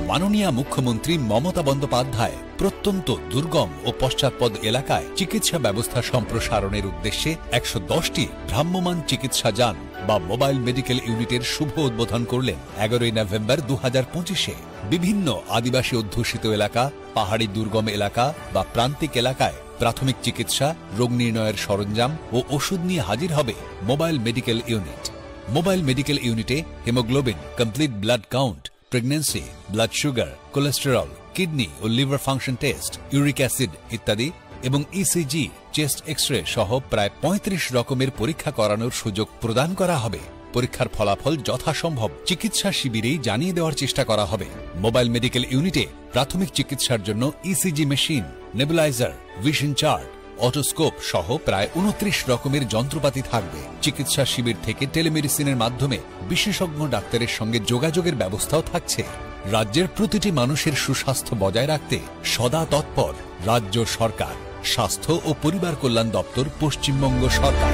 মাননীয় মুখ্যমন্ত্রী মমতা বন্দ্যোপাধ্যায় প্রত্যন্ত দুর্গম ও পশ্চাৎপদ এলাকায় চিকিৎসা ব্যবস্থা সম্প্রসারণের উদ্দেশ্যে 110টি ভ্রাম্যমাণ চিকিৎসা যান বা মোবাইল মেডিকেল ইউনিটের শুভ উদ্বোধন করলেন 11 নভেম্বর 2025-এ। বিভিন্ন আদিবাসী অধ্যুষিত এলাকা, পাহাড়ি দুর্গম এলাকা বা প্রান্তিক এলাকায় প্রাথমিক চিকিৎসা, রোগ নির্ণয়ের সরঞ্জাম ও ওষুধ নিয়ে হাজির হবে mobile medical unit. Mobile medical ইউনিটে haemoglobin, complete blood count, pregnancy, blood sugar, cholesterol, kidney ও liver function test, uric acid ইত্যাদি এবং ইসিজি, চেস্ট এক্সরে সহ প্রায় 35 রকমের পরীক্ষা করানোর সুযোগ প্রদান করা হবে। পরীক্ষার ফলাফল যথাসম্ভব চিকিৎসা শিবিরেই জানিয়ে দেওয়ার চেষ্টা করা হবে। মোবাইল মেডিকেল ইউনিটে প্রাথমিক চিকিৎসার জন্য ECG machine, nebuliser, vision chart, otoscope সহ প্রায় 29 রকমের যন্ত্রপাতি থাকবে। চিকিৎসা শিবির থেকে টেলিমেডিসিনের মাধ্যমে বিশেষজ্ঞ ডাক্তারের সঙ্গে যোগাযোগের ব্যবস্থাও থাকছে। রাজ্যের প্রতিটি মানুষের সুস্বাস্থ্য বজায় রাখতে সদা তৎপর রাজ্য সরকার, স্বাস্থ্য ও পরিবার কল্যাণ দপ্তর, পশ্চিমবঙ্গ সরকার।